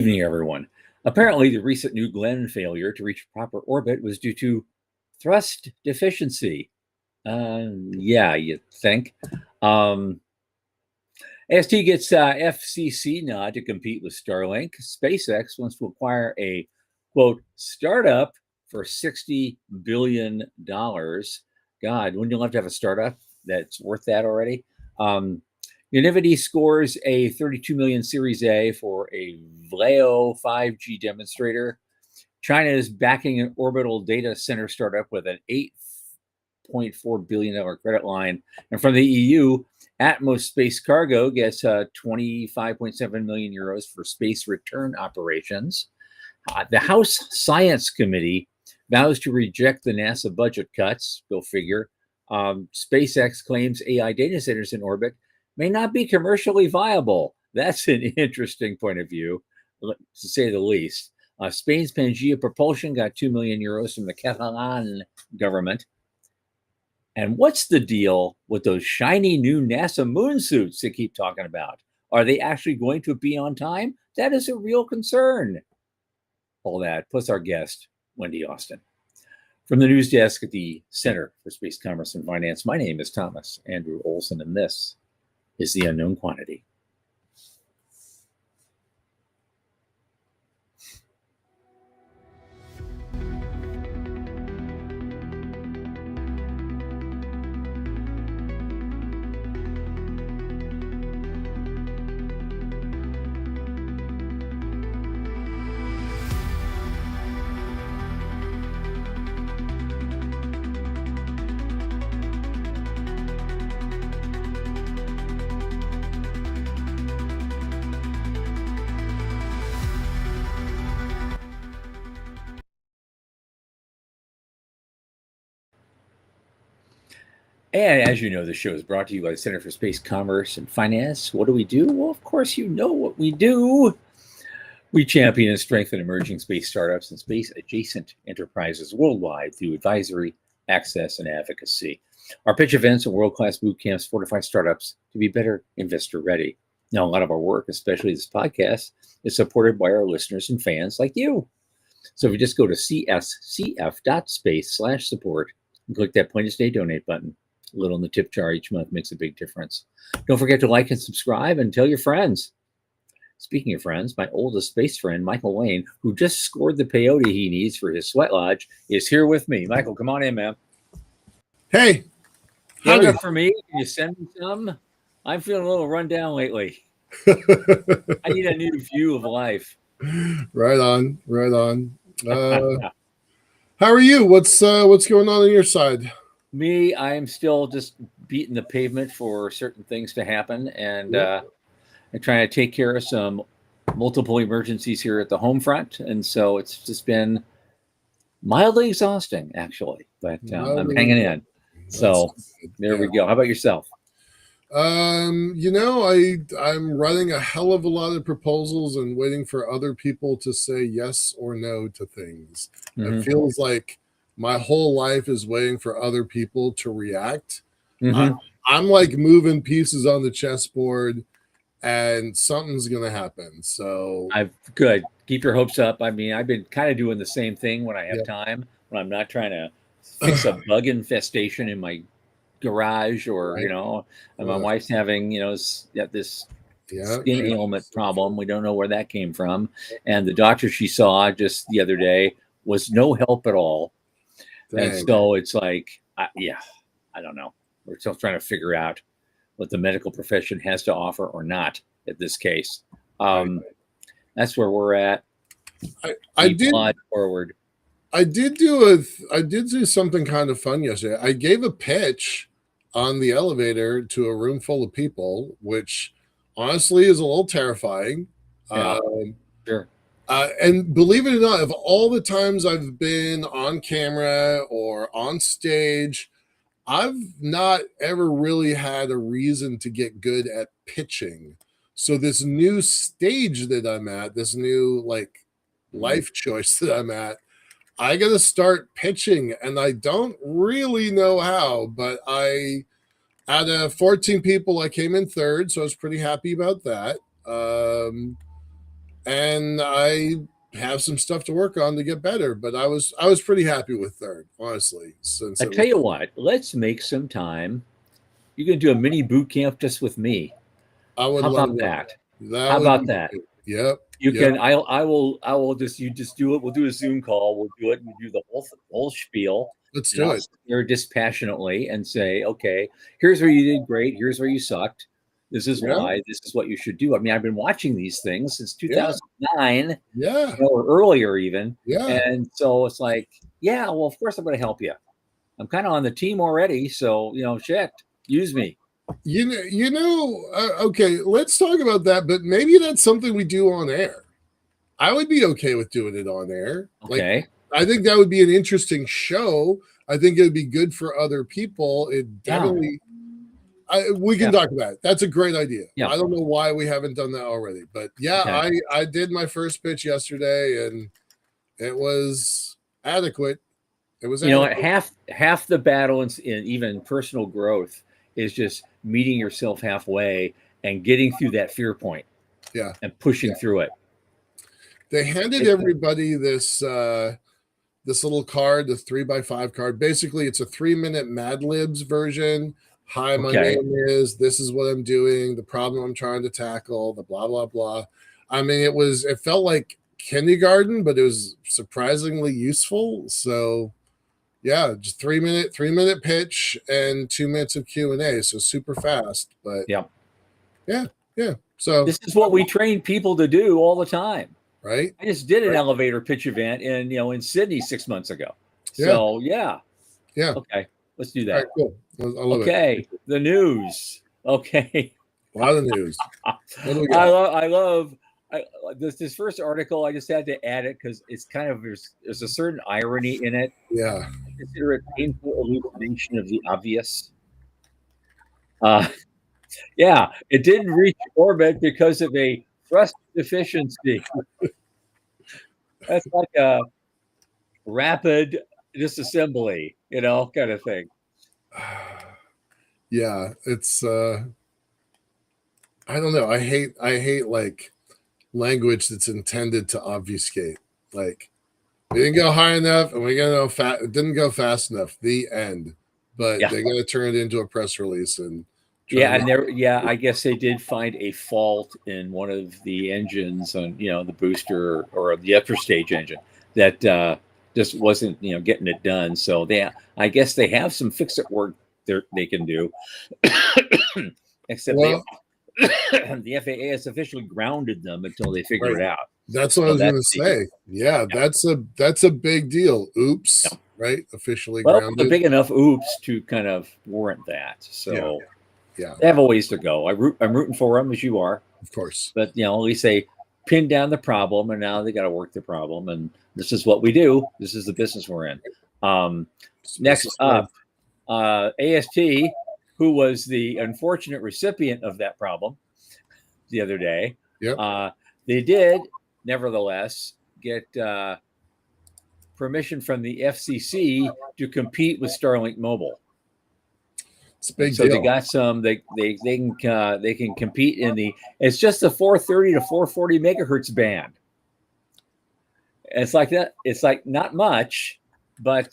Evening, everyone. Apparently, the recent New Glenn failure to reach proper orbit was due to thrust deficiency. Yeah, you think. Um, AST gets FCC nod to compete with Starlink. SpaceX wants to acquire a quote startup for $60 billion. God, wouldn't you love to have a startup that's worth that already? Um, Univity scores a 32 million Series A for a Vlao 5G demonstrator. China is backing an orbital data center startup with an $8.4 billion credit line. And from the EU, Atmos Space Cargo gets 25.7 million euros for space return operations. The House Science Committee vows to reject the NASA budget cuts. Go figure. SpaceX claims AI data centers in orbit may not be commercially viable. That's an interesting point of view, to say the least. Spain's Pangea Propulsion got 2 million euros from the Catalan government. And what's the deal with those shiny new NASA moon suits they keep talking about? Are they actually going to be on time? That is a real concern. All that, plus our guest, Wendy Austin. From the news desk at the Center for Space Commerce and Finance, my name is Thomas Andrew Olson, and this is The Unknown Quantity. And as you know, the show is brought to you by the Center for Space Commerce and Finance. What do we do? Well, of course, you know what we do. We champion and strengthen emerging space startups and space adjacent enterprises worldwide through advisory, access, and advocacy. Our pitch events and world-class boot camps fortify startups to be better investor ready. Now, a lot of our work, especially this podcast, is supported by our listeners and fans like you. So if you just go to cscf.space/support and click that Point of Stay donate button, a little in the tip jar each month makes a big difference. Don't forget to like and subscribe and tell your friends. Speaking of friends, my oldest space friend, Michael Wayne, who just scored the peyote he needs for his sweat lodge, is here with me. Michael, come on in, man. Hey. Got enough for me? Can you send me some? I'm feeling a little run down lately. I need a new view of life. Right on. How are you? What's going on your side? Me, I'm still just beating the pavement for certain things to happen, and I'm trying to take care of some multiple emergencies here at the home front, and so it's just been mildly exhausting, actually, but I'm hanging in. So there we go. How about yourself? I'm running a hell of a lot of proposals and waiting for other people to say yes or no to things. It feels like my whole life is waiting for other people to react. I'm like moving pieces on the chessboard, and something's gonna happen. So good. Keep your hopes up. I mean, I've been kind of doing the same thing when I have time, when I'm not trying to fix a bug infestation in my garage, or and my wife's having this skin ailment problem. We don't know where that came from, and the doctor she saw just the other day was no help at all. Dang. And so it's like, I don't know. We're still trying to figure out what the medical profession has to offer or not at this case. That's where we're at. I did forward. I did do something kind of fun yesterday. I gave a pitch on the elevator to a room full of people, which honestly is a little terrifying. Sure. And believe it or not, of all the times I've been on camera or on stage, I've not ever really had a reason to get good at pitching. So this new stage that I'm at, this new life choice that I'm at, I got to start pitching, and I don't really know how, but out of 14 people, I came in third, so I was pretty happy about that. and I have some stuff to work on to get better. But I was pretty happy with third, honestly, since I it was. tell you what, let's make some time. You can do a mini boot camp just with me. I would How love about that. that? That How would about be that? great. Yep. You Yep. can. I will just. You just do it. We'll do a Zoom call. We'll do it. We do the whole spiel, Let's and do I'll it. sit there dispassionately and say, okay, here's where you did great. Here's where you sucked. This is Yeah. why. This is what you should do. I mean, I've been watching these things since Yeah. 2009, Yeah. or earlier even, Yeah. and so it's like, yeah, well, of course I'm going to help you. I'm kind of on the team already, so shit, use me. Okay, let's talk about that, but maybe that's something we do on air. I would be okay with doing it on air. Like, Okay. I think that would be an interesting show. I think it would be good for other people. It Yeah. definitely, we can Yeah. talk about it. That's a great idea. Yeah. I don't know why we haven't done that already, but yeah, Okay. I did my first pitch yesterday, and it was adequate. It was adequate. Half the battle in even personal growth is just meeting yourself halfway and getting through that fear point Yeah, and pushing yeah. through it. They handed everybody this little card, the 3x5 card. Basically, it's a 3-minute Mad Libs version. Hi, my Okay. name is. This is what I'm doing. The problem I'm trying to tackle. The blah blah blah. I mean, it felt like kindergarten, but it was surprisingly useful. So, yeah, just 3-minute pitch and 2 minutes of Q&A. So super fast, but Yeah. yeah. So This is what we train people to do all the time. right. I just did an Right. elevator pitch event in Sydney 6 months ago. Yeah. So yeah. Yeah. Okay. Let's do All right, that. cool. I love Okay. it. The news. Okay. A lot of news. What do we I got? love this first article. I just had to add it because it's kind of there's a certain irony in it. Yeah. I consider it painful elucidation of the obvious. Uh, yeah, it didn't reach orbit because of a thrust deficiency. That's like a rapid disassembly, kind of thing. Yeah, it's I don't know. I hate like language that's intended to obfuscate. Like, we didn't go high enough, and we it didn't go fast enough. The end. But Yeah. they're gonna turn it into a press release and Yeah, and I guess they did find a fault in one of the engines on, the booster or the upper stage engine that just wasn't, getting it done. So I guess they have some fix-it work they can do, except well, the FAA has officially grounded them until they figure it out. that's what I was gonna say. Yeah, that's a big deal. Oops, Yeah. right? Officially Well, grounded. a big enough oops to kind of warrant that. So Yeah. they have a ways to go. I'm rooting for them, as you are. Of course. But at least they pinned down the problem, and now they got to work the problem. And this is what we do. This is the business we're in. Next up, AST, who was the unfortunate recipient of that problem the other day. Yep. They did, nevertheless, get permission from the FCC to compete with Starlink Mobile. It's a big So deal. they got some. They can compete in the. It's just the 430 to 440 megahertz band. It's like that. It's like not much, but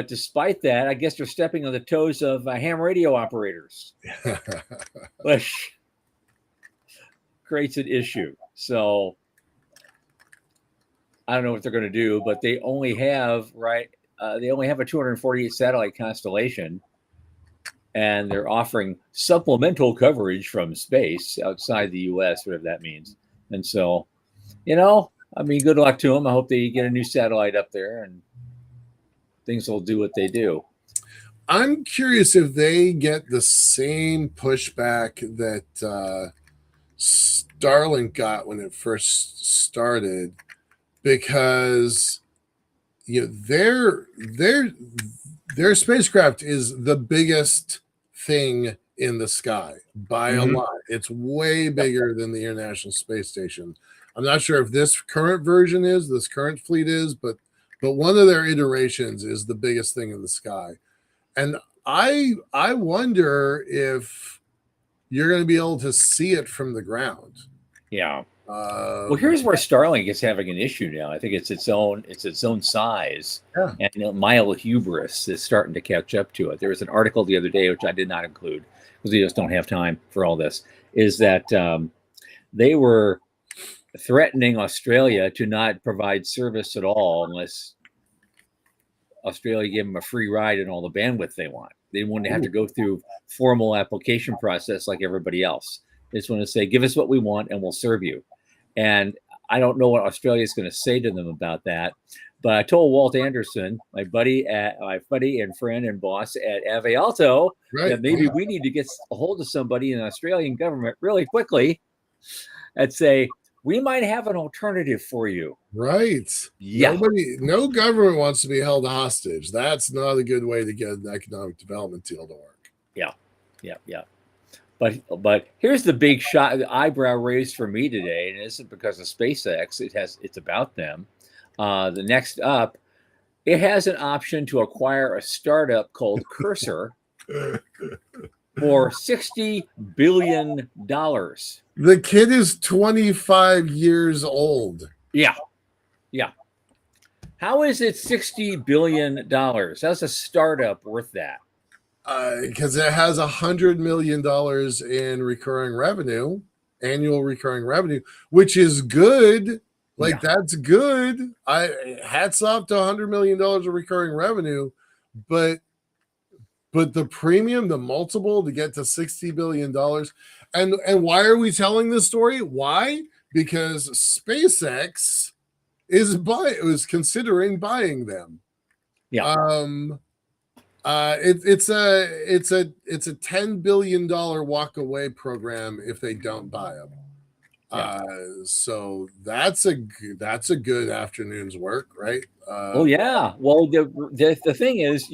despite that, I guess they're stepping on the toes of ham radio operators, which creates an issue. So I don't know what they're going to do, but they only have They only have a 248 satellite constellation. And they're offering supplemental coverage from space outside the U.S., whatever that means. And so, I mean, good luck to them. I hope they get a new satellite up there and things will do what they do. I'm curious if they get the same pushback that Starlink got when it first started, because their spacecraft is the biggest thing in the sky by a lot. It's way bigger than the International Space Station. I'm not sure if this current fleet is, but one of their iterations is the biggest thing in the sky. And I wonder if you're going to be able to see it from the ground. Yeah. Well, here's where Starlink is having an issue now. I think it's its own size, Yeah. and mild hubris is starting to catch up to it. There was an article the other day, which I did not include because we just don't have time for all this, is that they were threatening Australia to not provide service at all unless Australia gave them a free ride and all the bandwidth they want. They wouldn't have to go through formal application process like everybody else. They just want to say, give us what we want and we'll serve you. And I don't know what Australia is going to say to them about that. But I told Walt Anderson, my buddy and friend and boss at Ave Alto, that maybe we need to get a hold of somebody in the Australian government really quickly and say, we might have an alternative for you. Right. Yeah. No government wants to be held hostage. That's not a good way to get an economic development deal to work. Yeah. But here's the big shot, the eyebrow raised for me today, and this is because of SpaceX. It's about them. The next up, it has an option to acquire a startup called Cursor for $60 billion. The kid is 25 years old. Yeah. How is it $60 billion? How's a startup worth that? Because it has $100 million in recurring revenue, annual recurring revenue, which is good. That's good. Hats off to $100 million of recurring revenue, but the premium, the multiple to get to $60 billion. And why are we telling this story? Why? Because SpaceX is considering buying them. Yeah. It's a $10 billion walk away program if they don't buy them. Yeah. So that's a good afternoon's work, right? Oh yeah. Well, the thing is,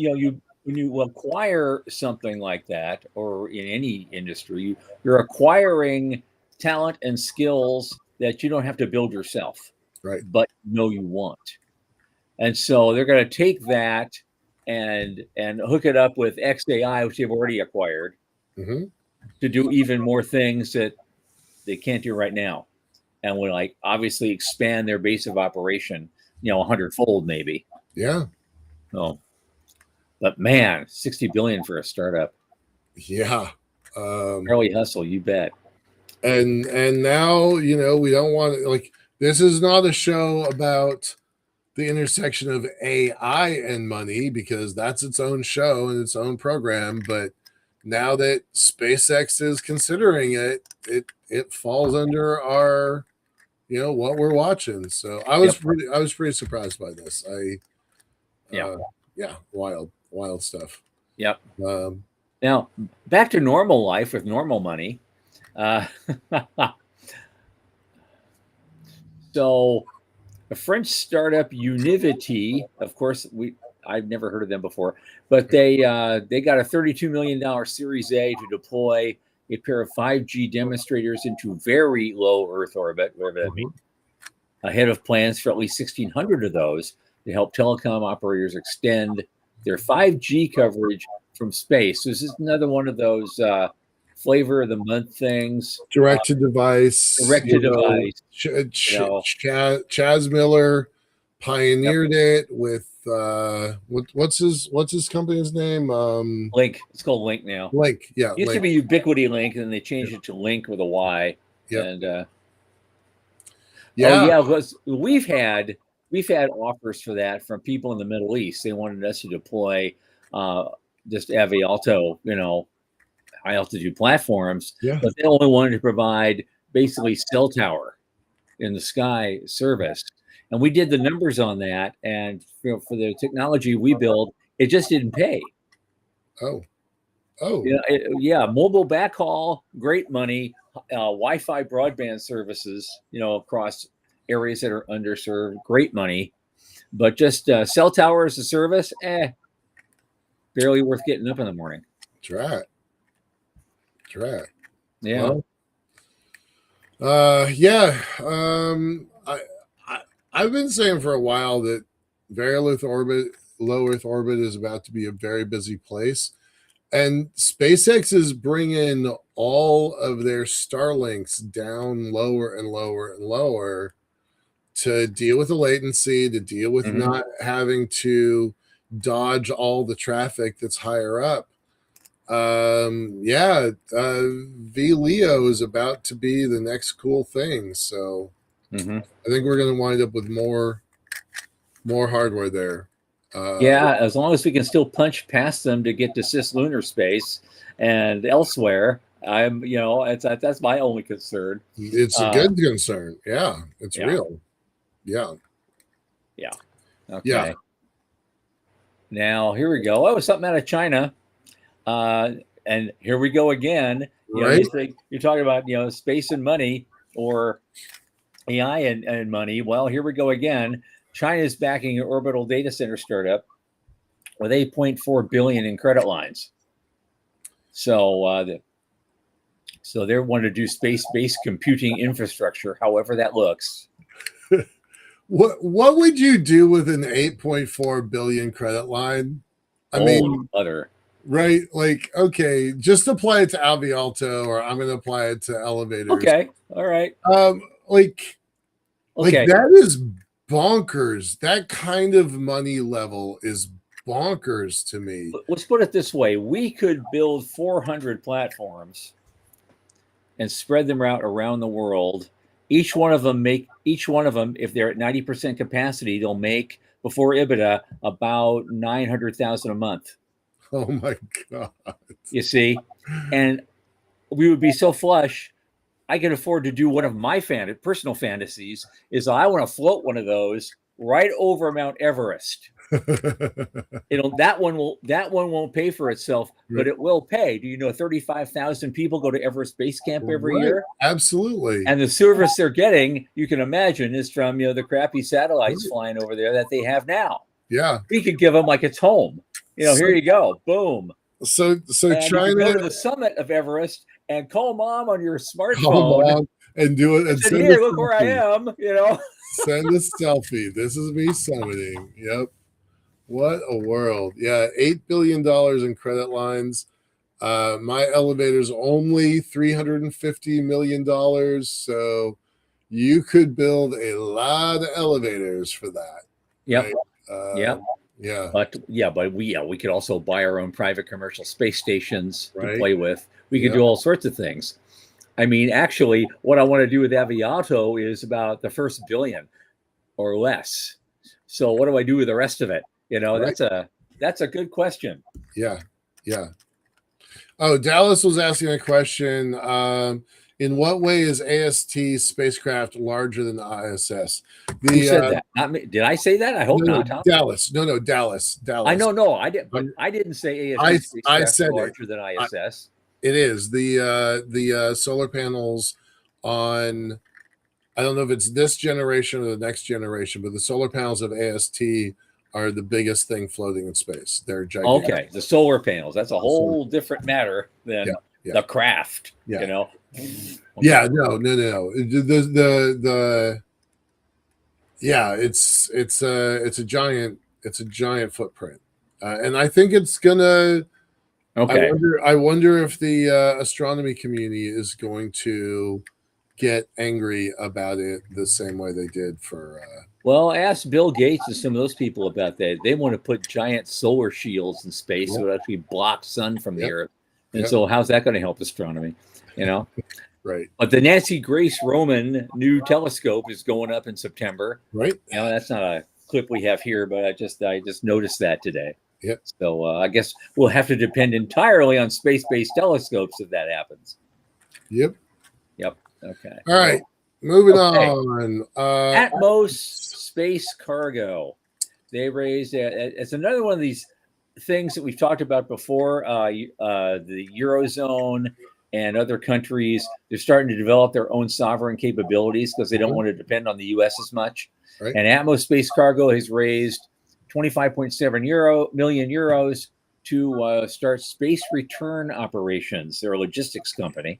when you acquire something like that, or in any industry, you're acquiring talent and skills that you don't have to build yourself, right? But you want, and so they're going to take that and hook it up with XAI, which they've already acquired, to do even more things that they can't do right now, and will obviously expand their base of operation, 100-fold maybe. Yeah. Oh. But man, $60 billion for a startup. Yeah. Early hustle, you bet. And now, we don't want this is not a show about the intersection of AI and money, because that's its own show and its own program. But now that SpaceX is considering it falls under our, what we're watching. So I was pretty surprised by this. Wild stuff. Yep. Now back to normal life with normal money. So a French startup, Univity, of course, I've never heard of them before, but they got a $32 million Series A to deploy a pair of 5G demonstrators into very low Earth orbit, whatever that means, ahead of plans for at least 1,600 of those to help telecom operators extend their 5G coverage from space. So this is another one of those flavor of the month things. Direct to device. Chaz Miller pioneered it with what's his company's name? Link. It's called Link now. Link, yeah. It used to be Ubiquity Link, and then they changed it to Link with a Y. Yeah. And because we've had offers for that from people in the Middle East. They wanted us to deploy just Ave Alto, high altitude platforms, but they only wanted to provide basically cell tower in the sky service. And we did the numbers on that, and for the technology we build, it just didn't pay. Mobile backhaul, great money, Wi-Fi broadband services, across areas that are underserved, great money, but just cell tower as a service, barely worth getting up in the morning. That's right. Yeah. I've been saying for a while that very low Earth orbit is about to be a very busy place. And SpaceX is bringing all of their Starlinks down lower and lower and lower to deal with the latency, to deal with not having to dodge all the traffic that's higher up. VLEO is about to be the next cool thing. So I think we're going to wind up with more hardware there. Yeah, as long as we can still punch past them to get to cislunar space and elsewhere, that's my only concern. It's a good concern. Yeah, it's real. Yeah. Okay. Yeah. Now here we go. Oh, something out of China, and here we go again. Right. You're talking about space and money, or AI and money. Well, here we go again. China is backing an orbital data center startup with 8.4 billion in credit lines. So they want to do space-based computing infrastructure, however that looks. What would you do with an 8.4 billion credit line? I mean, right? Like, okay, just apply it to Alvialto, or I'm going to apply it to elevators. Okay, all right. Like that is bonkers. That kind of money level is bonkers to me. Let's put it this way: we could build 400 platforms and spread them out around the world. Each one of them, if they're at 90% capacity, they'll make before EBITDA about 900,000 a month. Oh my God! You see, and we would be so flush. I can afford to do one of my personal fantasies is I want to float one of those right over Mount Everest. That one won't pay for itself, but it will pay. Do you know 35,000 people go to Everest Base Camp every year? Absolutely. And the service they're getting, you can imagine, is from the crappy satellites flying over there that they have now. Yeah. We could give them like it's home. Here you go. Boom. So and China, you go to the summit of Everest and call mom on your smartphone. Call mom and do it. And send here, look where I am. Send a selfie. This is me summiting. Yep. What a world. Yeah. $8 billion in credit lines. My elevator's only $350 million. So you could build a lot of elevators for that. Yep. Right? Yeah. But we could also buy our own private commercial space stations to play with. We could do all sorts of things. I mean, actually, what I want to do with Aviato is about the first billion or less. So what do I do with the rest of it? That's a good question. Yeah. Oh, Dallas was asking a question. In what way is AST spacecraft larger than the ISS? Who said that? Not me. Did I say that? I hope not. Huh? Dallas. No, Dallas. I know. No, I did. But I didn't say AST spacecraft I said larger than ISS. It is the solar panels on. I don't know if it's this generation or the next generation, but the solar panels of AST are the biggest thing floating in space. They're gigantic. Okay, the solar panels. That's a whole different matter than the craft. Okay. Yeah, no. It's a giant footprint, and I think it's gonna. Okay. I wonder if the astronomy community is going to get angry about it the same way they did for. Well, ask Bill Gates and some of those people about that. They want to put giant solar shields in space so it actually blocks sun from the Earth. And so how's that going to help astronomy? Right. But the Nancy Grace Roman new telescope is going up in September. Right. That's not a clip we have here, but I just noticed that today. Yep. So I guess we'll have to depend entirely on space-based telescopes if that happens. Yep. Okay. All right. Moving on. Atmos Space Cargo. They raised it's another one of these things that we've talked about before. The Eurozone and other countries, they're starting to develop their own sovereign capabilities because they don't want to depend on the U.S. as much. Right. And Atmos Space Cargo has raised 25.7 million euros to start space return operations. They're a logistics company.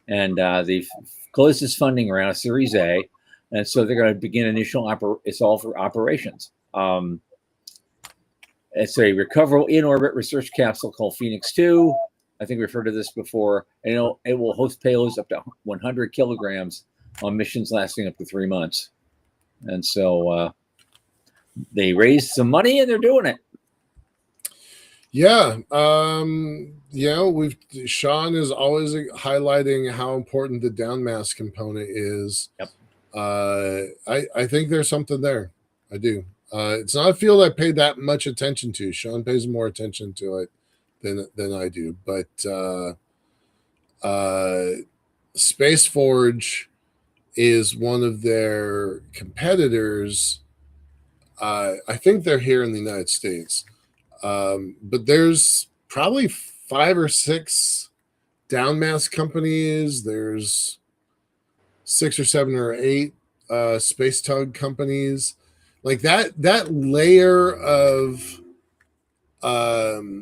And they've closed this funding around a Series A. And so they're going to begin initial it's all for operations. It's a recoverable in-orbit research capsule called Phoenix 2. I think we referred to this before. And it will host payloads up to 100 kilograms on missions lasting up to 3 months. And so they raised some money and they're doing it. Yeah. Sean is always highlighting how important the downmass component is. Yep. I think there's something there. I do. It's not a field I pay that much attention to. Sean pays more attention to it than I do. But Space Forge is one of their competitors. I think they're here in the United States. But there's probably 5 or 6 downmass companies. There's 6 or 7 or 8 space tug companies. Like that layer of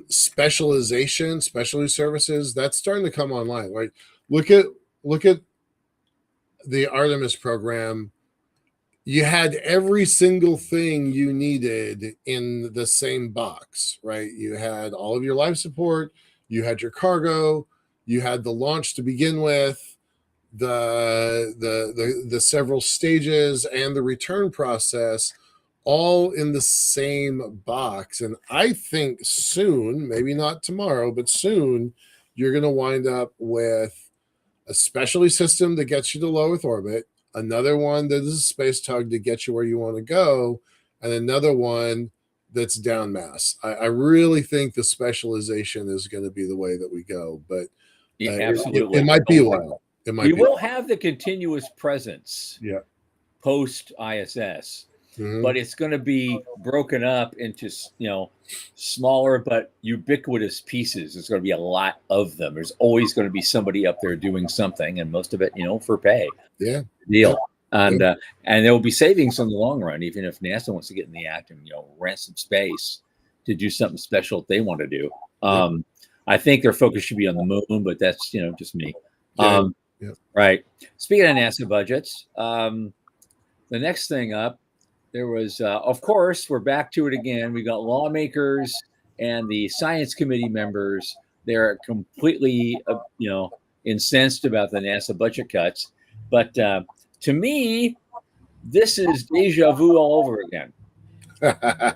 specialization, specialty services, that's starting to come online. Right? Look at the Artemis program. You had every single thing you needed in the same box, right? You had all of your life support, you had your cargo, you had the launch to begin with, the several stages and the return process, all in the same box. And I think soon, maybe not tomorrow, but soon, you're going to wind up with a specialty system that gets you to low Earth orbit, another one that is a space tug to get you where you want to go, and another one that's down mass. I really think the specialization is going to be the way that we go, but absolutely, it might be a while. We will have the continuous presence, yeah, post ISS, but it's going to be broken up into smaller but ubiquitous pieces. There's going to be a lot of them. There's always going to be somebody up there doing something, and most of it, for pay. Yeah. Deal. And there will be savings in the long run, even if NASA wants to get in the act and rent some space to do something special that they want to do. I think their focus should be on the moon, but that's just me. Right. Speaking of NASA budgets, the next thing up, there was, of course, we're back to it again. We got lawmakers and the science committee members. They're completely, incensed about the NASA budget cuts. But to me, this is deja vu all over again.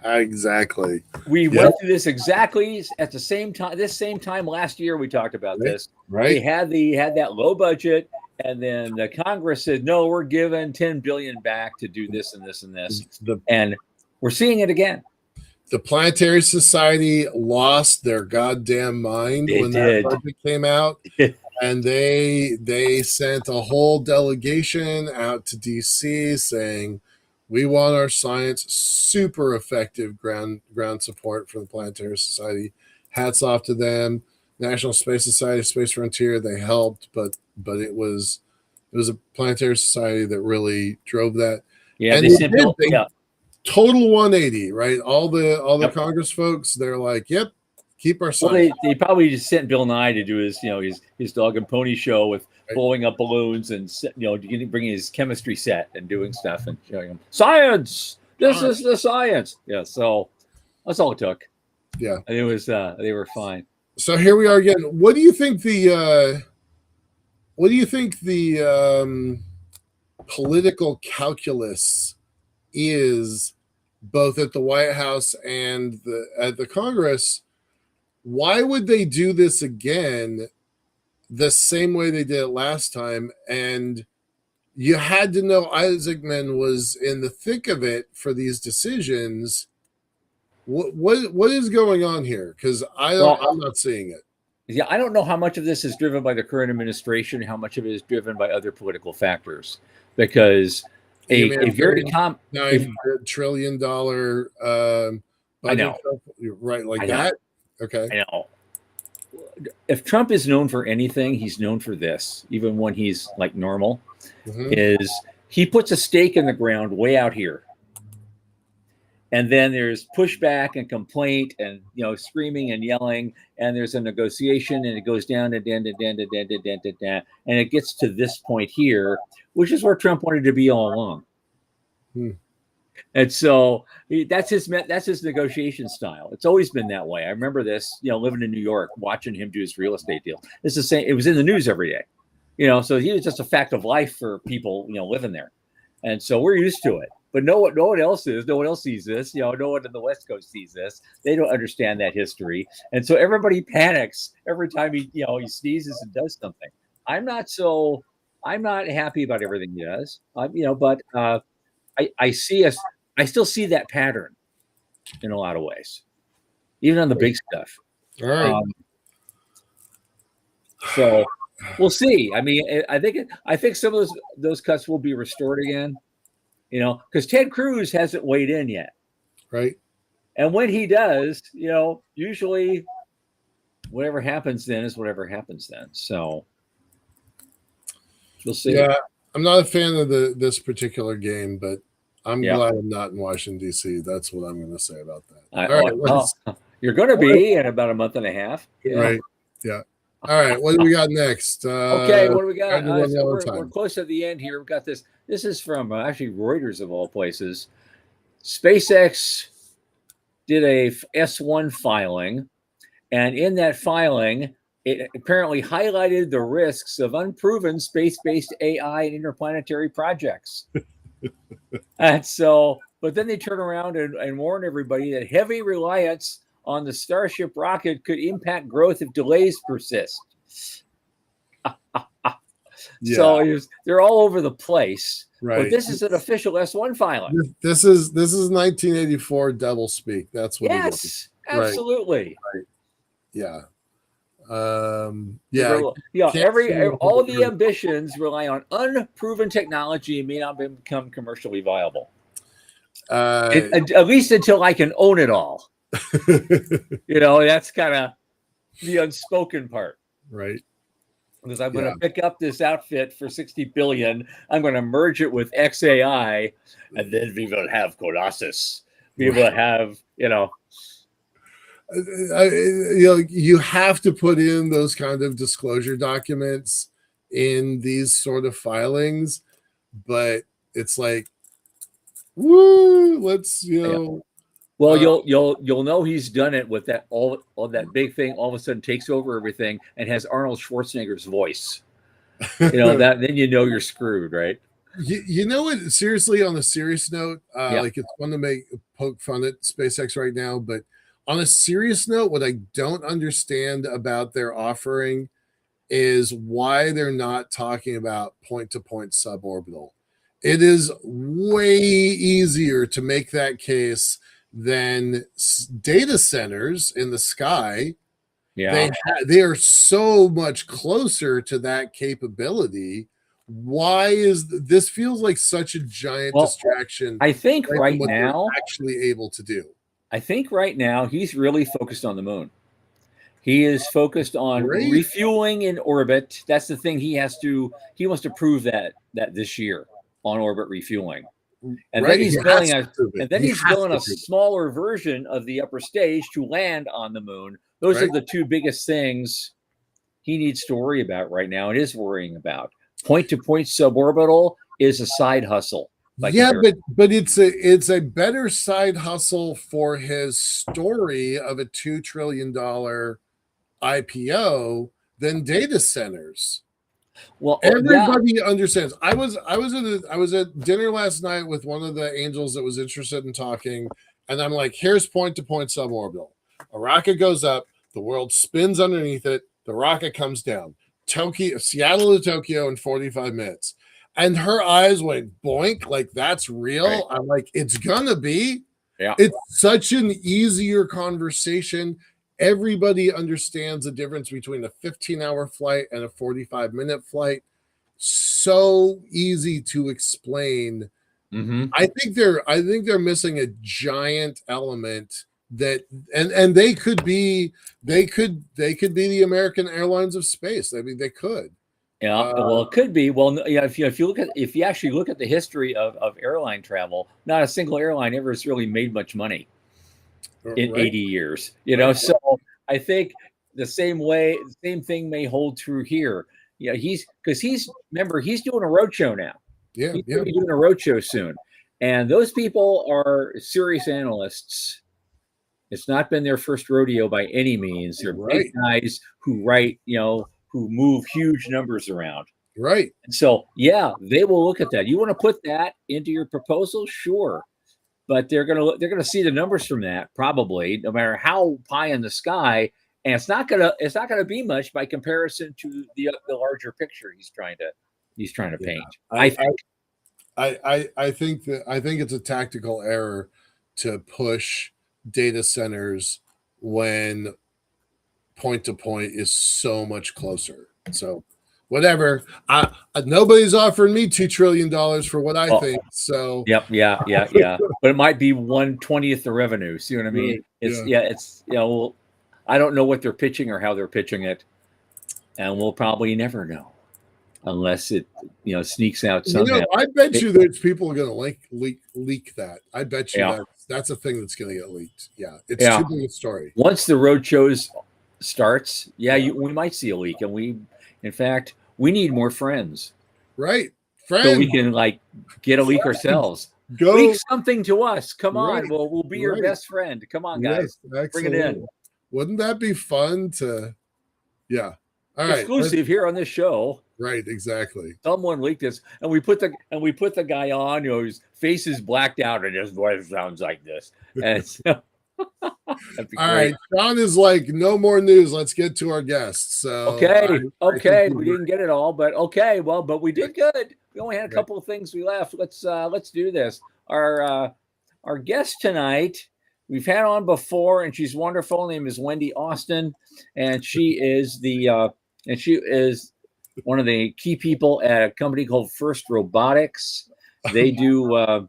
Exactly. We went through this exactly at the same time. This same time last year, we talked about this. Right. They had that low budget, and then the Congress said, "No, we're giving $10 billion back to do this and this and this," and we're seeing it again. The Planetary Society lost their goddamn mind when that budget came out. And they sent a whole delegation out to DC saying, we want our science, super effective ground support for the Planetary Society. Hats off to them. National Space Society, Space Frontier, they helped, but it was a Planetary Society that really drove that. Yeah, and they sent total 180, right? All the Congress folks, they're like, yep. Keep our science. Well, they probably just sent Bill Nye to do his dog and pony show with blowing up balloons and bringing his chemistry set and doing stuff and showing him science. This is the science. Yeah, so that's all it took. Yeah, and it was they were fine. So here we are again. What do you think the political calculus is, both at the White House and at the Congress? Why would they do this again the same way they did it last time? And you had to know Isaacman was in the thick of it for these decisions. What is going on here? Because I'm not seeing it. Yeah, I don't know how much of this is driven by the current administration, how much of it is driven by other political factors. Because a very $9 trillion budget, I know, right? Like that. Okay. I know. If Trump is known for anything, he's known for this, even when he's like normal, is he puts a stake in the ground way out here. And then there's pushback and complaint and, screaming and yelling. And there's a negotiation and it goes down and and it gets to this point here, which is where Trump wanted to be all along. And so that's his negotiation style. It's always been that way. I remember this, living in New York, watching him do his real estate deal. It's the same. It was in the news every day, so he was just a fact of life for people, living there. And so we're used to it. But no one else is. No one else sees this. No one in the West Coast sees this. They don't understand that history. And so everybody panics every time he sneezes and does something. I'm not happy about everything he does. But I still see that pattern in a lot of ways, even on the big stuff. All right. So we'll see. I mean, I think some of those cuts will be restored again, because Ted Cruz hasn't weighed in yet. Right. And when he does, usually whatever happens then is whatever happens then. So we'll see. Yeah, I'm not a fan of this particular game, but I'm glad I'm not in Washington, D.C. That's what I'm going to say about that. All right. You're going to be in about a month and a half. Right. Yeah. All right. What do we got next? Okay. What do we got? We're close to the end here. We've got this. This is from actually Reuters of all places. SpaceX did a S-1 filing, and in that filing, it apparently highlighted the risks of unproven space-based AI and interplanetary projects. And so, but then they turn around and warn everybody that heavy reliance on the Starship rocket could impact growth if delays persist. So they're all over the place. Right. But this is an official S-1 filing. This is 1984 devil speak. That's what it is. Absolutely. Right. Yeah. All the ambitions rely on unproven technology and may not become commercially viable. At least until I can own it all. That's kind of the unspoken part. Right. Because I'm going to pick up this outfit for $60 billion. I'm going to merge it with XAI, and then we will have Colossus. We will have, you have to put in those kind of disclosure documents in these sort of filings, but it's like, woo, let's. Well, you'll know he's done it with that all that big thing. All of a sudden, takes over everything and has Arnold Schwarzenegger's voice. That then you're screwed, right? You know what? Seriously, on a serious note, like it's fun to poke fun at SpaceX right now, but on a serious note, what I don't understand about their offering is why they're not talking about point-to-point suborbital. It is way easier to make that case than data centers in the sky. They are so much closer to that capability. Why is this feels like such a giant distraction? I think right now actually able to do. I think right now he's really focused on the moon. He is focused on refueling in orbit. That's the thing he wants to prove that this year on orbit refueling. And then he's building a smaller version of the upper stage to land on the moon. Those are the two biggest things he needs to worry about right now and is worrying about. Point-to-point suborbital is a side hustle. But it's a better side hustle for his story of a $2 trillion IPO than data centers. Well, everybody understands. I was at dinner last night with one of the angels that was interested in talking, and I'm like, here's point-to-point suborbital. A rocket goes up, the world spins underneath it, the rocket comes down. Seattle to Tokyo in 45 minutes. And her eyes went boink, like that's real. Right. I'm like, it's gonna be. Yeah. It's such an easier conversation. Everybody understands the difference between a 15-hour flight and a 45-minute flight. So easy to explain. Mm-hmm. I think they're missing a giant element that, and they could be the American Airlines of space. I mean, they could. Yeah, well, it could be. Well, yeah, if you actually look at the history of airline travel, not a single airline ever has really made much money in 80 years. So I think the same thing may hold true here. He's doing a roadshow now. Yeah, he's doing a roadshow soon, And those people are serious analysts. It's not been their first rodeo by any means. They're big Right. guys who write, who move huge numbers around. Right. And so, yeah, they will look at that. You want to put that into your proposal? Sure. But they're gonna see the numbers from that probably, no matter how pie in the sky, and it's not gonna be much by comparison to the larger picture he's trying to Yeah. paint. I think. I think it's a tactical error to push data centers when point to point is so much closer. So whatever. Nobody's offering me $2 trillion for what I think. So Yep, yeah. But it mimight be 1/20th the revenue. See what I mean? Right, It's I don't know what they're pitching or how they're pitching it, and we'll probably never know unless it sneaks out somehow. I bet you there's people are going to leak that. I bet you Yeah. that's a thing that's going to get leaked. Yeah, it's Yeah. too big a story. Once the road shows starts, we might see a leak, and in fact, we need more friends, Right? so we can get a leak ourselves. Go leak something to us. Come Right, on, we'll be your right. best friend. Come on, guys, Yes, bring it in. Wouldn't that be fun to? Yeah. All right. Exclusive here on this show. Right. Exactly. Someone leaked this, and we put the guy on, whose face is blacked out, and his voice sounds like this. And so, that'd be All great. right. Sean is like, no more news. Let's get to our guests. So okay, we didn't get it all, but okay, well, but we did good. We only had a couple of things we left. Let's do this. Our guest tonight, we've had on before, and she's wonderful. Her name is Wendy Austin, and she is one of the key people at a company called First Robotics. They do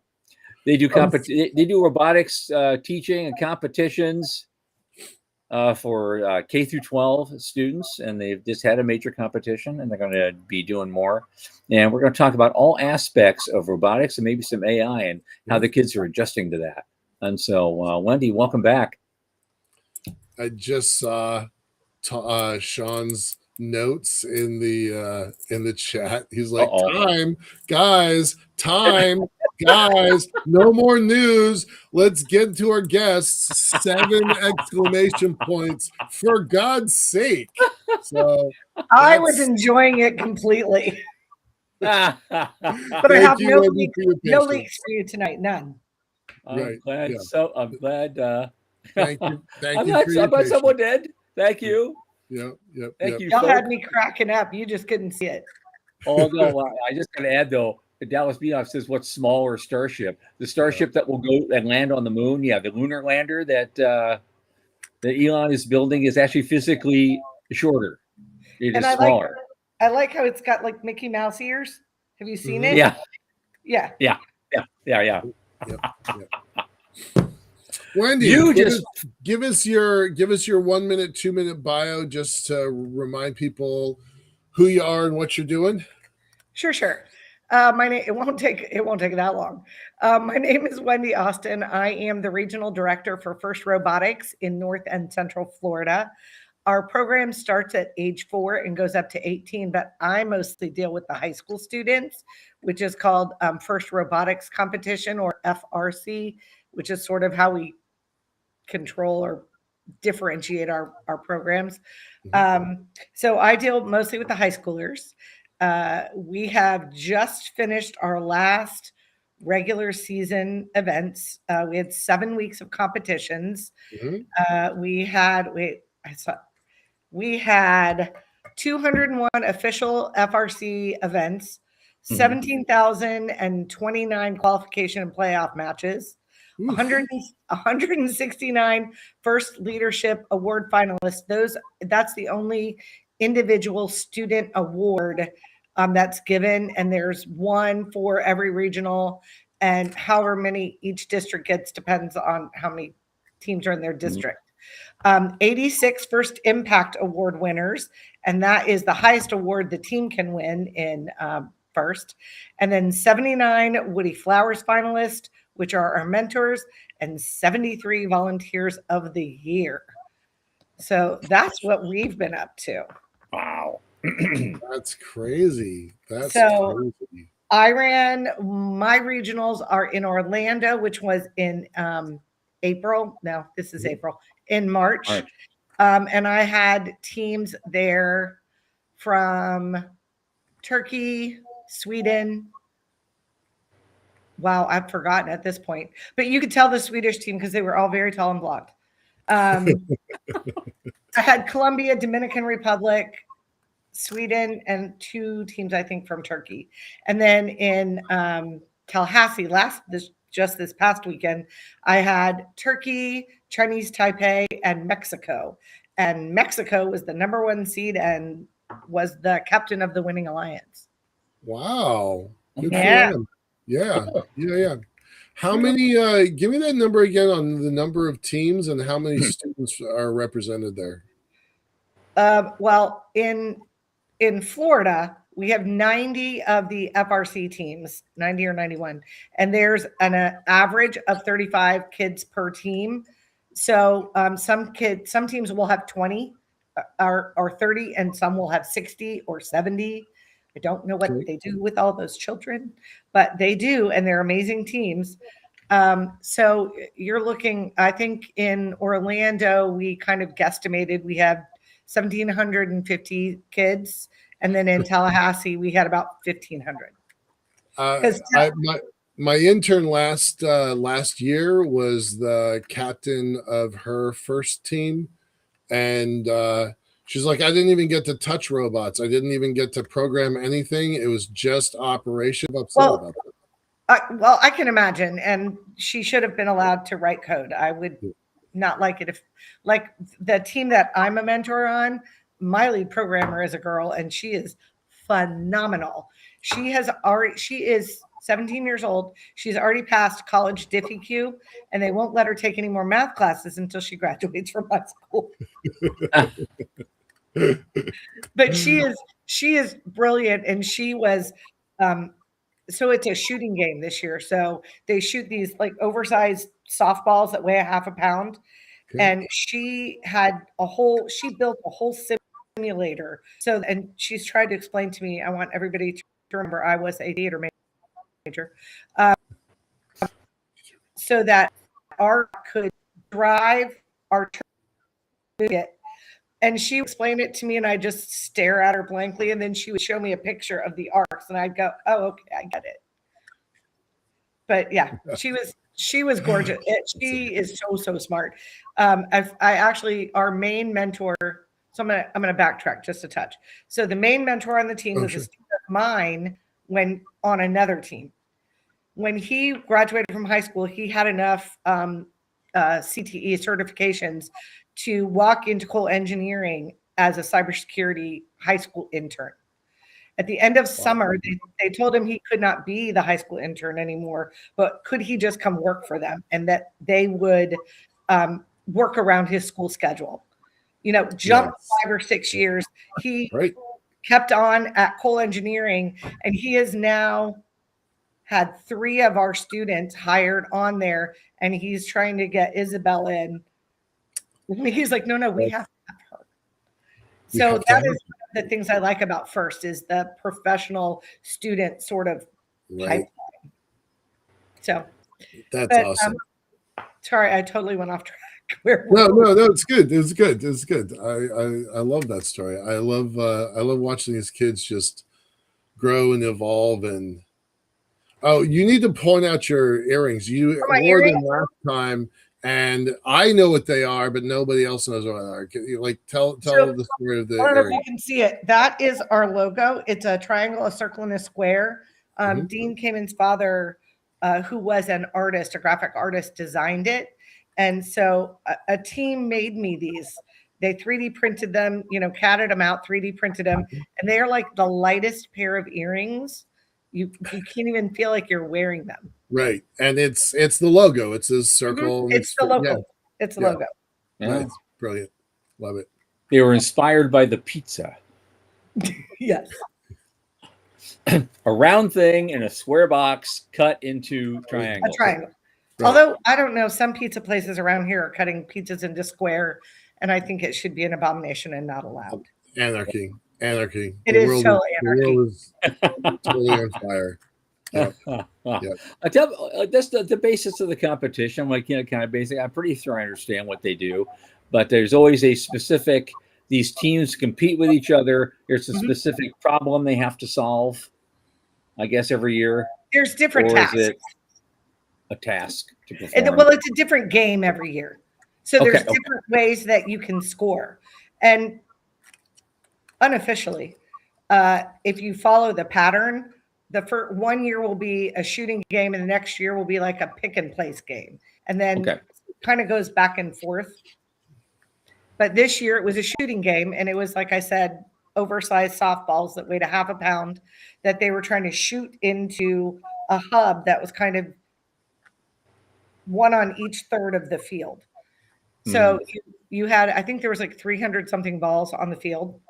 they do robotics teaching and competitions for K through 12 students, and they've just had a major competition, and they're going to be doing more. And we're going to talk about all aspects of robotics and maybe some AI and how the kids are adjusting to that. And so, Wendy, welcome back. I just saw Sean's notes in the chat. He's like, time, guys, no more news. Let's get to our guests. 7 exclamation points, for God's sake. So I was enjoying it completely. But I have no leaks for you tonight. None. I'm glad. Yeah. So I'm glad. Thank you. I'm glad someone did. Thank you. Yep. Thank you. Y'all had me cracking up. You just couldn't see it. Oh no! I just got to add though. Dallas Beanoff says, "What's smaller Starship? The Starship that will go and land on the moon? Yeah, the lunar lander that Elon is building is actually physically shorter. It is smaller. I like how it's got like Mickey Mouse ears. Have you seen it? Yeah. Yep. Wendy, give us your 1 minute, 2 minute bio just to remind people who you are and what you're doing. Sure. My name it won't take that long. My name is Wendy Austin. I am the regional director for First Robotics in North and Central Florida. Our program starts at age 4 and goes up to 18, but I mostly deal with the high school students, which is called First Robotics Competition, or FRC, which is sort of how we control or differentiate our programs. So I deal mostly with the high schoolers. We have just finished our last regular season events. We had 7 weeks of competitions. We had 201 official FRC events, 17,029 qualification and playoff matches, 169 first leadership award finalists. That's the only individual student award that's given, and there's one for every regional, and however many each district gets depends on how many teams are in their district. 86 First Impact Award winners, and that is the highest award the team can win in first. And then 79 Woody Flowers finalists, which are our mentors, and 73 volunteers of the year. So that's what we've been up to. Wow. That's crazy. Crazy. my regionals are in Orlando, which was in April. No, this is April. In March. And I had teams there from Turkey, Sweden. Wow, I've forgotten at this point. But you could tell the Swedish team because they were all very tall and blonde. I had Colombia, Dominican Republic, Sweden, and 2 teams, I think, from Turkey. And then in Tallahassee, just this past weekend, I had Turkey, Chinese Taipei, and Mexico. And Mexico was the number 1 seed and was the captain of the winning alliance. Wow. Good Yeah. for them. Yeah. How many, give me that number again on the number of teams and how many students are represented there? Well, in Florida, we have 90 of the FRC teams, 90 or 91, and there's an average of 35 kids per team. So some teams will have 20 or 30, and some will have 60 or 70. I don't know what they do with all those children, but they do, and they're amazing teams. So you're looking, I think in Orlando, we kind of guesstimated we have 1,750 kids. And then in Tallahassee, we had about 1,500. My intern last year was the captain of her first team, and she's like, I didn't even get to touch robots. I didn't even get to program anything. It was just operation. About it. Well, I can imagine, and she should have been allowed to write code. I would not like it if, like the team that I'm a mentor on, my lead programmer is a girl, and she is phenomenal. She is 17 years old. She's already passed college DiffEQ, and they won't let her take any more math classes until she graduates from high school. But she is brilliant, and she was so it's a shooting game this year. So they shoot these like oversized softballs that weigh a half a pound. Okay. And she built a whole simulator. So, and she's tried to explain to me, I want everybody to remember I was a theater major. So that art could drive our target. And she explained it to me, and I just stare at her blankly. And then she would show me a picture of the arcs, and I'd go, "Oh, okay, I get it." But yeah, she was gorgeous. She is so smart. I actually, our main mentor. So I'm gonna backtrack just a touch. So the main mentor on the team was a student of mine when on another team. When he graduated from high school, he had enough CTE certifications to walk into Cole Engineering as a cybersecurity high school intern. At the end of summer, they told him he could not be the high school intern anymore, but could he just come work for them, and that they would work around his school schedule. Jump 5 or 6 years. He kept on at Cole Engineering, and he has now had 3 of our students hired on there, and he's trying to get Isabel in. He's like, no, we have to have her. So that is one of the things I like about FIRST is the professional student sort of pipeline. So that's awesome. Sorry, I totally went off track. No, it's good. It's good. I love that story. I love watching these kids just grow and evolve. And you need to point out your earrings. You wore them last time. And I know what they are, but nobody else knows what they are. Can you tell the story of the I don't know if you can see it. That is our logo. It's a triangle, a circle, and a square. Dean Kamen's father, who was an artist, a graphic artist, designed it. And so a team made me these. They 3D printed them, catted them out, 3D printed them. And they are like the lightest pair of earrings. You can't even feel like you're wearing them. Right. And it's the logo. It's a circle. Mm-hmm. It's the logo. Yeah. It's the logo. Yeah. Right. Brilliant. Love it. They were inspired by the pizza. Yes. A round thing in a square box cut into triangle. A triangle. Right. Although, I don't know, some pizza places around here are cutting pizzas into square, and I think it should be an abomination and not allowed. Anarchy. It is totally anarchy. The world is totally on fire. Yep. I tell that's the basis of the competition. Like, kind of basic. I'm pretty sure I understand what they do, but there's always a specific. These teams compete with each other. There's a specific problem they have to solve. I guess every year. There's different Or tasks. is it a task to perform? Well, it's a different game every year. So there's different ways that you can score. And unofficially, if you follow the pattern, the first 1 year will be a shooting game and the next year will be like a pick and place game. And then it kind of goes back and forth. But this year it was a shooting game, and it was, like I said, oversized softballs that weighed a half a pound that they were trying to shoot into a hub that was kind of one on each third of the field. So you had, I think there was like 300 something balls on the field.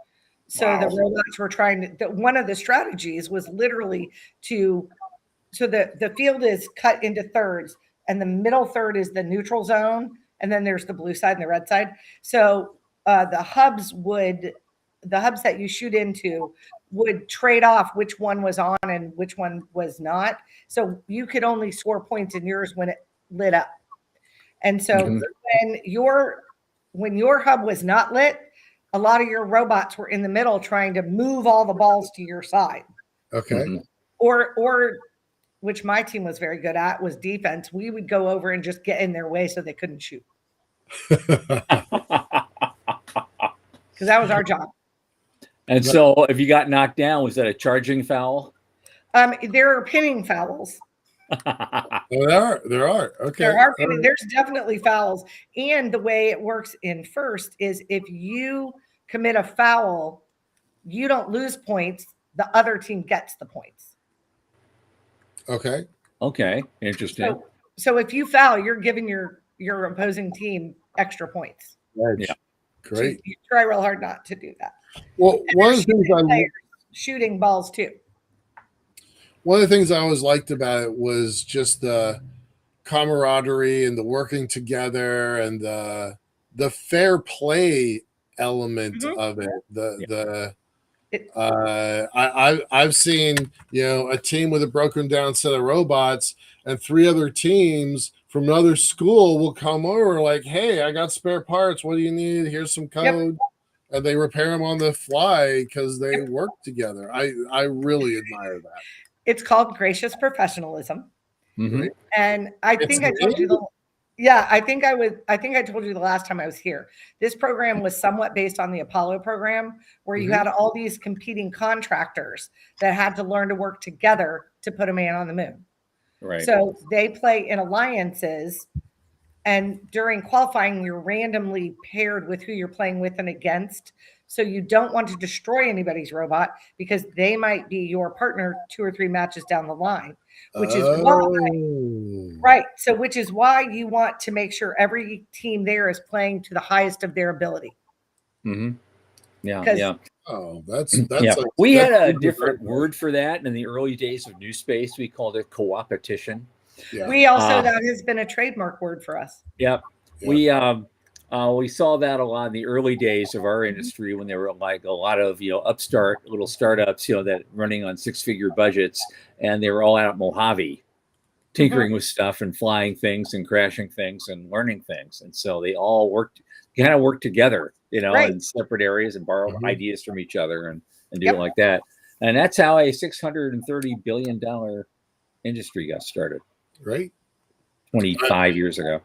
So the robots were trying to, one of the strategies was literally so the field is cut into thirds, and the middle third is the neutral zone, and then there's the blue side and the red side. So the hubs that you shoot into would trade off which one was on and which one was not. So you could only score points in yours when it lit up. And so when your hub was not lit, a lot of your robots were in the middle trying to move all the balls to your side. Okay. Or which my team was very good at, was defense. We would go over and just get in their way so they couldn't shoot. Because that was our job. And so if you got knocked down, was that a charging foul? There are pinning fouls. There are. Okay. There's definitely fouls. And the way it works in first is if you commit a foul, you don't lose points. The other team gets the points. Okay. Interesting. So if you foul, you're giving your opposing team extra points. Yeah. Great. So you try real hard not to do that. Well, one of the things shooting balls too. One of the things I always liked about it was just the camaraderie and the working together and the fair play element of it. I've seen, a team with a broken down set of robots, and 3 other teams from another school will come over like, hey, I got spare parts. What do you need? Here's some code. And they repair them on the fly because they work together. I really admire that. It's called gracious professionalism. And I think I told you I think I told you the last time I was here. This program was somewhat based on the Apollo program, where you had all these competing contractors that had to learn to work together to put a man on the moon. Right. So they play in alliances, and during qualifying, you're randomly paired with who you're playing with and against. So you don't want to destroy anybody's robot because they might be your partner 2 or 3 matches down the line, which is why you want to make sure every team there is playing to the highest of their ability. Yeah. Oh, that's we had a different word for that in the early days of New Space. We called it co-opetition. Yeah. We also that has been a trademark word for us. Yep. We saw that a lot in the early days of our industry when there were like a lot of upstart little startups that running on 6-figure budgets, and they were all out at Mojave tinkering with stuff and flying things and crashing things and learning things, and so they all worked together in separate areas and borrowed ideas from each other and do it like that. And that's how a $630 billion industry got started. Right. 25 years ago.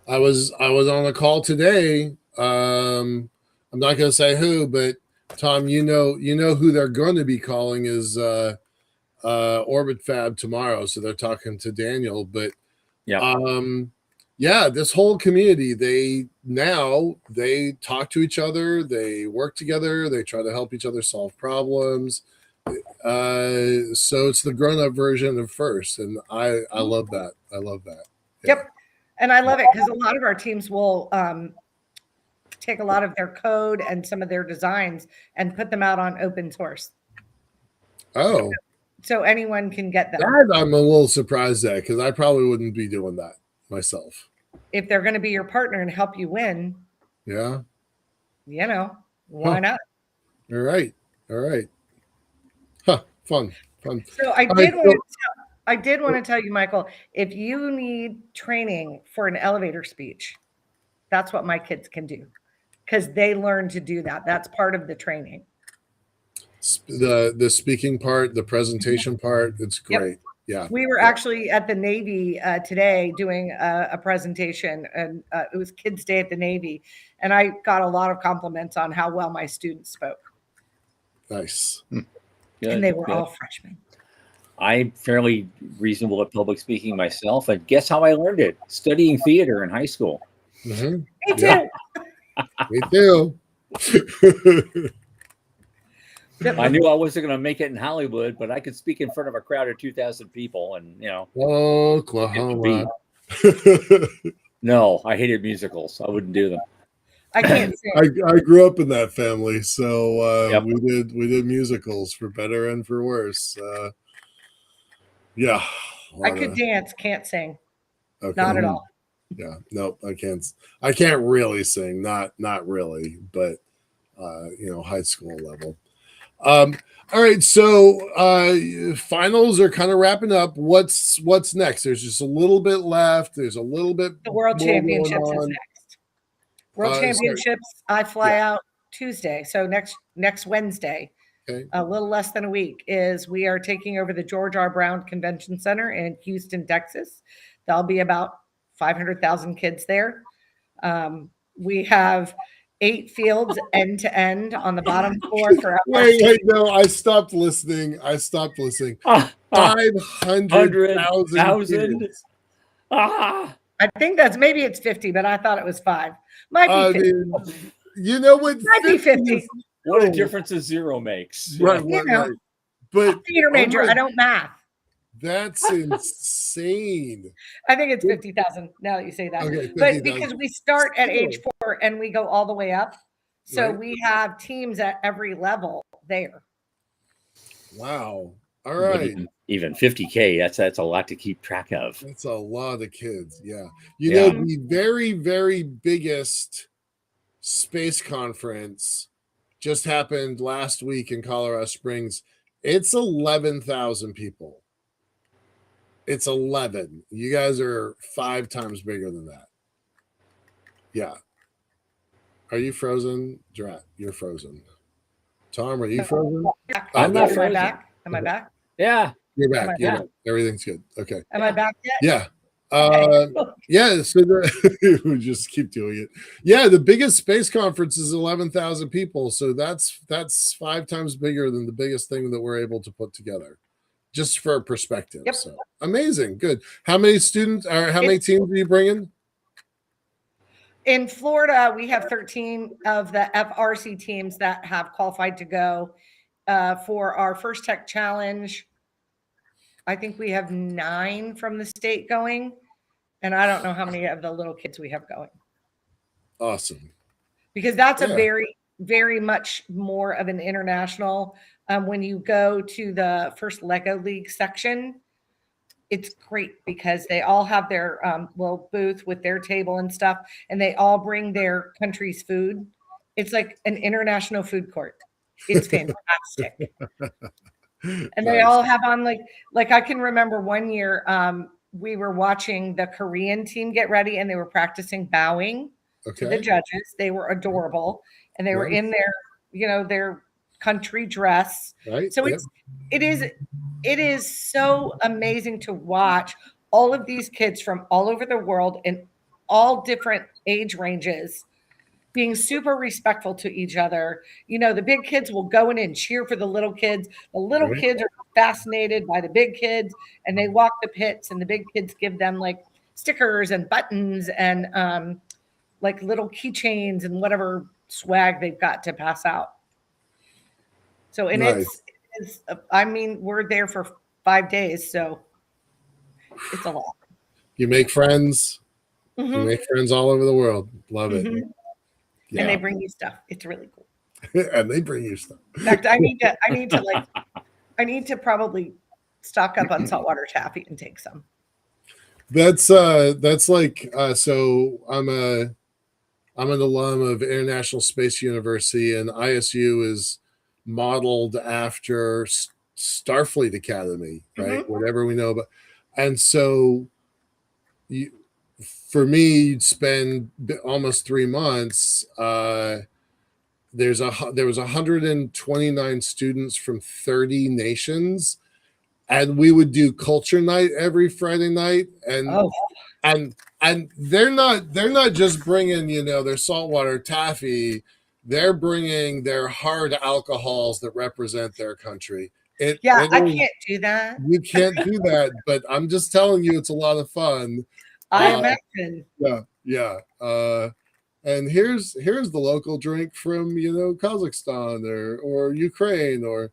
I was on a call today. I'm not going to say who, but Tom, you know who they're going to be calling is Orbit Fab tomorrow. So they're talking to Daniel. But this whole community, they talk to each other, they work together, they try to help each other solve problems. So it's the grown-up version of first, and I love that. Yep. And I love it because a lot of our teams will take a lot of their code and some of their designs and put them out on open source. Oh. So anyone can get them. I'm a little surprised at, because I probably wouldn't be doing that myself. If they're going to be your partner and help you win. Yeah. Why not? All right. Huh. Fun. So I did want to I did want to tell you, Michael, if you need training for an elevator speech, that's what my kids can do because they learn to do that. That's part of the training. The speaking part, the presentation part, it's great. Yep. Yeah. We were actually at the Navy today doing a presentation, and it was Kids Day at the Navy, and I got a lot of compliments on how well my students spoke. Nice. Good, and they were all freshmen. I'm fairly reasonable at public speaking myself, and guess how I learned it? Studying theater in high school. Mm-hmm. Me too. Me too. I knew I wasn't going to make it in Hollywood, but I could speak in front of a crowd of 2,000 people, and Oklahoma. No, I hated musicals. I wouldn't do them. I can't sing. I grew up in that family, so we did musicals for better and for worse. Yeah, I could dance, can't sing. Okay. Not at all. Yeah, nope, I can't. I can't really sing, not really, but high school level. All right, so finals are kind of wrapping up. What's next? There's just a little bit left. There's a little bit. The World Championships is next. World Championships. I fly out Tuesday, so next Wednesday. Okay. A little less than a week we are taking over the George R. Brown Convention Center in Houston, Texas. There'll be about 500,000 kids there. We have 8 fields end to end on the bottom floor for wait, no, I stopped listening. 500,000 kids. I think maybe it's 50, but I thought it was 5. Might be 50. You know what? Might be 50. What a difference a zero makes. Right. But theater major, I don't math. That's insane. I think it's 50,000 now that you say that. Okay, but because we start at age 4 and we go all the way up. So we have teams at every level there. Wow. All right. Even 50K, that's a lot to keep track of. That's a lot of kids. Yeah. You know, the very, very biggest space conference just happened last week in Colorado Springs. It's 11,000 people. It's 11. You guys are 5 times bigger than that. Yeah. Are you frozen? Drat, you're frozen. Tom, are you frozen? I'm not frozen. Am I back? Yeah. You're back. Everything's good. Okay. Am I back yet? Yeah. Yeah, so we just keep doing it. Yeah, the biggest space conference is 11,000 people, so that's 5 times bigger than the biggest thing that we're able to put together, just for perspective. Yep. So amazing, good. How many students or how many teams are you bringing? In Florida, we have 13 of the FRC teams that have qualified to go for our First Tech Challenge. I think we have 9 from the state going, and I don't know how many of the little kids we have going. Awesome. Because that's a very, very much more of an international. When you go to the first Lego League section, it's great because they all have their little booth with their table and stuff, and they all bring their country's food. It's like an international food court. It's fantastic. And they all have on like I can remember one year we were watching the Korean team get ready and they were practicing bowing to the judges. They were adorable and they were in their, their country dress. Right. So it is so amazing to watch all of these kids from all over the world in all different age ranges being super respectful to each other. The big kids will go in and cheer for the little kids. The little kids are fascinated by the big kids and they walk the pits and the big kids give them like stickers and buttons and like little keychains and whatever swag they've got to pass out. So, and it's, I mean, we're there for 5 days, so it's a lot. You make friends. Mm-hmm. You make friends all over the world. Love it. Yeah. And they bring you stuff. It's really cool. And they bring you stuff. In fact, I need to probably stock up on saltwater taffy and take some. That's like so I'm an alum of International Space University, and ISU is modeled after Starfleet Academy, right? Mm-hmm. Whatever we know about. And so for me, you'd spend almost 3 months. There was 129 students from 30 nations, and we would do culture night every Friday night. And they're not just bringing their saltwater taffy. They're bringing their hard alcohols that represent their country. I can't do that. You can't do that, but I'm just telling you, it's a lot of fun. I imagine. Yeah. And here's the local drink from Kazakhstan or Ukraine I'm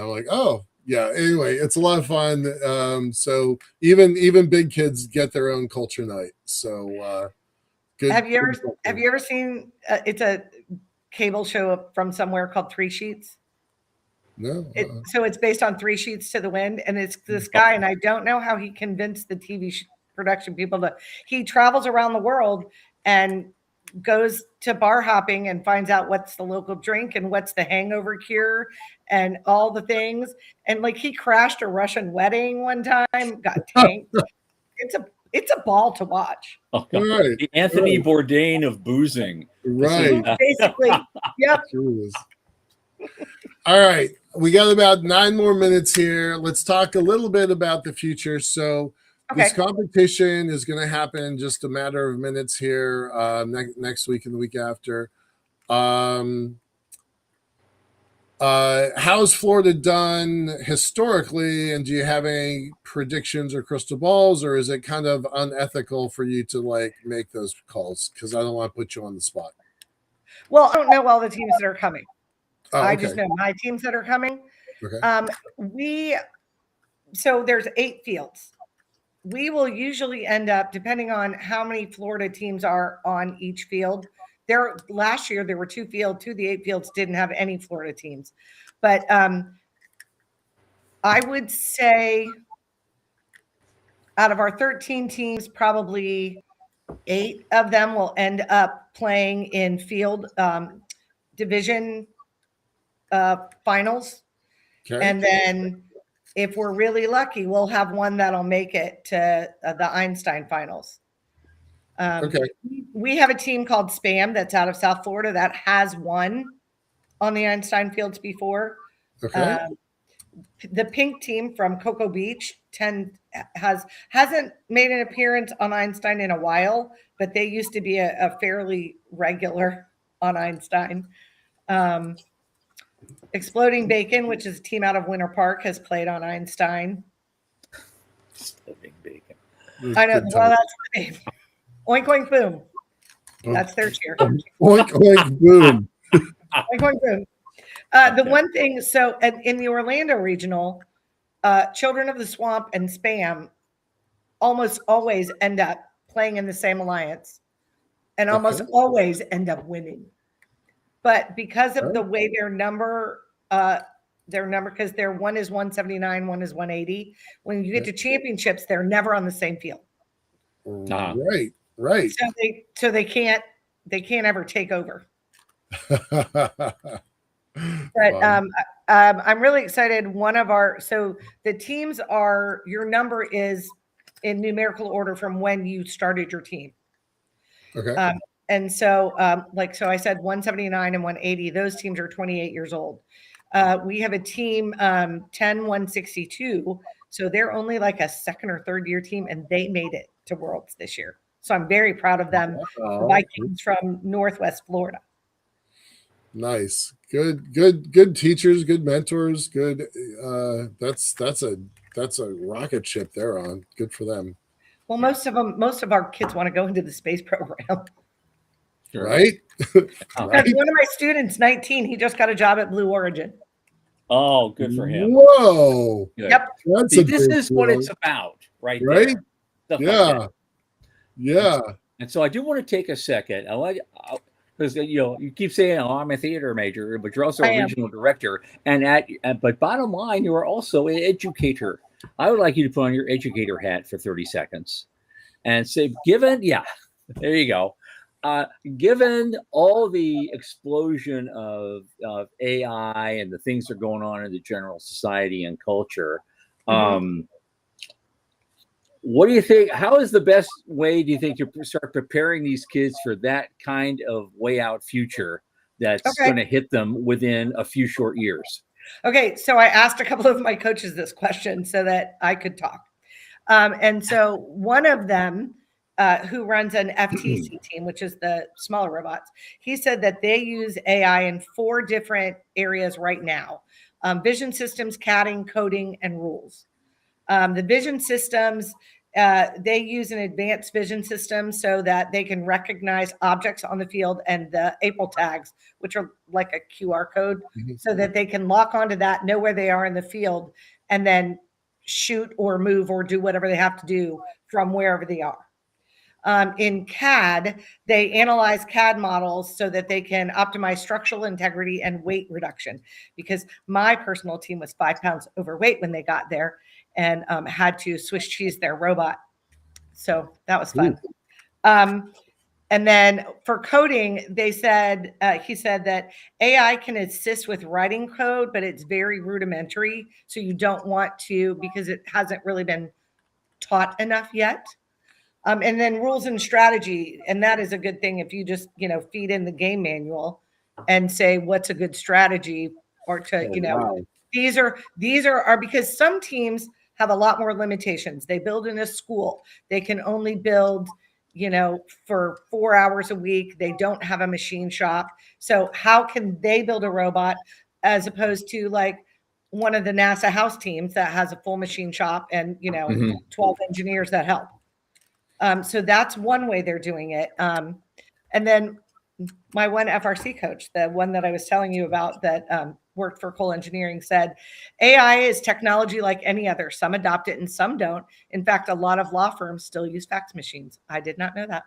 like, oh yeah. Anyway, it's a lot of fun. So even big kids get their own culture night. So good. Have you ever seen? It's a cable show from somewhere called Three Sheets. No. So it's based on Three Sheets to the Wind, and it's this guy, and I don't know how he convinced the TV production people that he travels around the world and goes to bar hopping and finds out what's the local drink and what's the hangover cure and all the things. And like he crashed a Russian wedding one time, got tanked. It's a ball to watch. Oh, right. The Anthony Bourdain of boozing. Right. Basically. Yep. All right. We got about 9 more minutes here. Let's talk a little bit about the future. So this competition is going to happen in just a matter of minutes here next week and the week after. How's Florida done historically, and do you have any predictions or crystal balls, or is it kind of unethical for you to make those calls? Because I don't want to put you on the spot. Well, I don't know all the teams that are coming. I just know my teams that are coming. Okay. So there's 8 fields. We will usually end up, depending on how many Florida teams are on each field. Last year there were 2 fields. 2 of the 8 fields didn't have any Florida teams, but I would say out of our 13 teams, probably 8 of them will end up playing in field division finals. Okay. And then if we're really lucky, we'll have one that'll make it to the Einstein finals. We have a team called Spam that's out of South Florida that has won on the Einstein fields before. Okay. The pink team from Cocoa Beach hasn't made an appearance on Einstein in a while, but they used to be a fairly regular on Einstein. Exploding Bacon, which is a team out of Winter Park, has played on Einstein. Exploding Bacon. I know. Well, that's the name. Oink, oink, boom. That's their cheer. Oink, oink, boom. Oink, oink, boom. The one thing, so in the Orlando regional, Children of the Swamp and Spam almost always end up playing in the same alliance and almost always end up winning. But because of the way their number, because their one is 179, one is 180. When you get to championships, they're never on the same field. Right. So they can't ever take over. But I'm really excited. So the teams are, your number is in numerical order from when you started your team. Okay. And so, so I said 179 and 180, those teams are 28 years old. We have a team 162. So they're only like a second or third year team, and they made it to Worlds this year. So I'm very proud of them. The Vikings from Northwest Florida. Nice. Good teachers, good mentors, good. That's a rocket ship they're on. Good for them. Well, most of our kids want to go into the space program. Right? Right. One of my students, 19, he just got a job at Blue Origin. Oh, good for him. Whoa. Good. Yep. This is what it's about, right? Right? There. Yeah. And so I do want to take a second. Because you keep saying, "Oh, I'm a theater major," but you're also a regional director, but bottom line, you are also an educator. I would like you to put on your educator hat for 30 seconds and say, there you go. Given all the explosion of AI and the things that are going on in the general society and culture, what do you think? How is the best way, do you think, to start preparing these kids for that kind of way out future that's going to hit them within a few short years? Okay, so I asked a couple of my coaches this question so that I could talk. And so one of them, who runs an FTC team, which is the smaller robots, he said that they use AI in 4 different areas right now: vision systems, CADing, coding, and rules. The vision systems, they use an advanced vision system so that they can recognize objects on the field and the April tags, which are like a QR code, so that they can lock onto that, know where they are in the field, and then shoot or move or do whatever they have to do from wherever they are. In CAD, they analyze CAD models so that they can optimize structural integrity and weight reduction, because my personal team was 5 pounds overweight when they got there and had to Swiss cheese their robot. So that was fun. And then for coding, they said, he said that AI can assist with writing code, but it's very rudimentary. So you don't want to, because it hasn't really been taught enough yet. And then rules and strategy. And that is a good thing if you just, feed in the game manual and say, what's a good strategy, or to, these are because some teams have a lot more limitations. They build in a school. They can only build, for 4 hours a week. They don't have a machine shop. So how can they build a robot as opposed to like one of the NASA house teams that has a full machine shop and, 12 engineers that help? So that's one way they're doing it. And then my one FRC coach, the one that I was telling you about that worked for Cole Engineering, said AI is technology like any other. Some adopt it and some don't. In fact, a lot of law firms still use fax machines. I did not know that.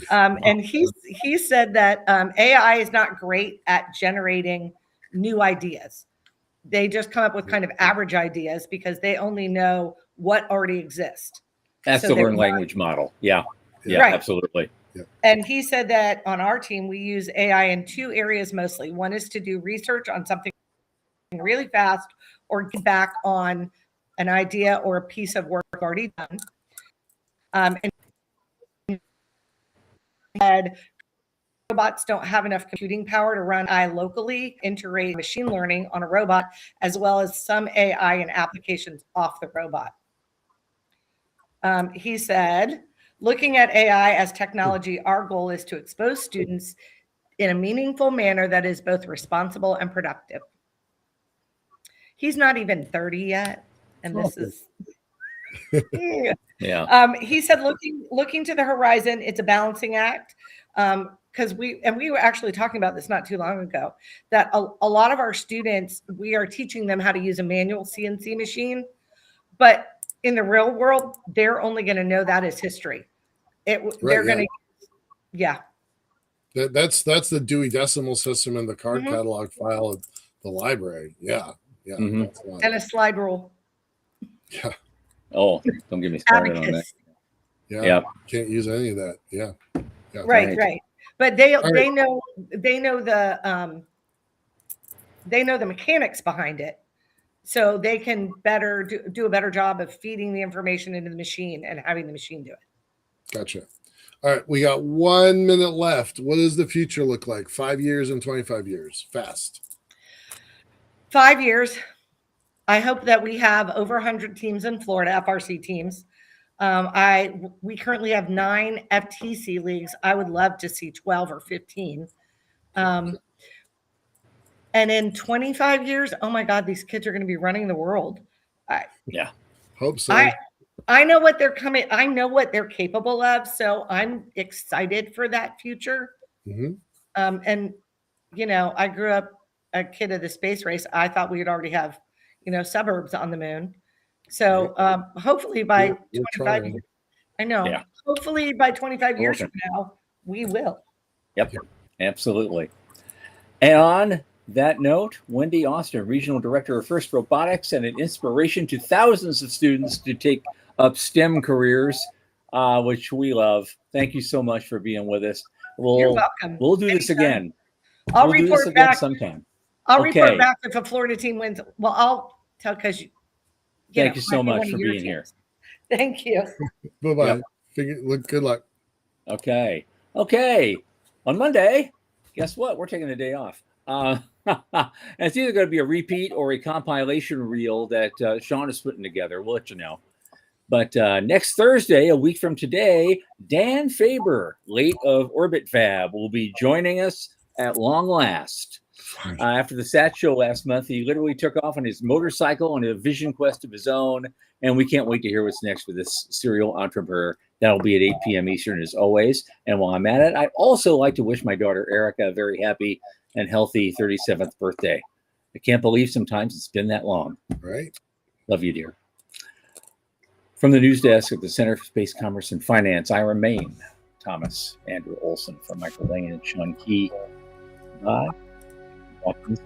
And he said that AI is not great at generating new ideas. They just come up with kind of average ideas because they only know what already exists. That's the learned language model. Yeah, right. Absolutely. Yeah. And he said that on our team, we use AI in 2 areas mostly. One is to do research on something really fast or get back on an idea or a piece of work already done. And robots don't have enough computing power to run AI locally, integrate machine learning on a robot, as well as some AI and applications off the robot. He said, looking at AI as technology, our goal is to expose students in a meaningful manner that is both responsible and productive. He's not even 30 yet, and this is yeah. He said, looking to the horizon, it's a balancing act. Because we were actually talking about this not too long ago, that a lot of our students, we are teaching them how to use a manual CNC machine, but in the real world, they're only going to know that as history. They're going to, That's the Dewey Decimal System in the card catalog file of the library. Yeah. And a slide rule. Yeah. Oh, don't get me started on that. Yeah. Can't use any of that. Yeah. Right. But they know the mechanics behind it. So they can do a better job of feeding the information into the machine and having the machine do it. Gotcha. All right. We got 1 minute left. What does the future look like? 5 years and 25 years. Fast. 5 years. I hope that we have over 100 teams in Florida, FRC teams. We currently have 9 FTC leagues. I would love to see 12 or 15. And in 25 years, oh my God, these kids are going to be running the world. Hope so. I know what they're coming. I know what they're capable of. So I'm excited for that future. And I grew up a kid of the space race. I thought we would already have, suburbs on the moon. So hopefully by 25 years, I know. Yeah. Hopefully by 25 years from now, we will. Yep, absolutely. And on that note, Wendy Austin, Regional Director of FIRST Robotics, and an inspiration to thousands of students to take up STEM careers, which we love. Thank you so much for being with us. You're welcome. We'll do this Anytime. again. I'll We'll do this report again back sometime. I'll Okay. report back if a Florida team wins. Well, I'll tell because thank you so much for being here. Thank you. Bye-bye. Good luck. Okay. On Monday, guess what? We're taking a day off. It's either going to be a repeat or a compilation reel that Sean is putting together. We'll let you know. But next Thursday, a week from today, Dan Faber, late of Orbit Fab, will be joining us at long last. After the SAT show last month, he literally took off on his motorcycle on a vision quest of his own. And we can't wait to hear what's next for this serial entrepreneur. That'll be at 8 p.m. Eastern as always. And while I'm at it, I'd also like to wish my daughter Erica a very happy and healthy 37th birthday. I can't believe sometimes it's been that long. Right. Love you, dear. From the news desk at the Center for Space Commerce and Finance, I remain Thomas Andrew Olson from Michael Lane and Sean Key. Bye. Welcome.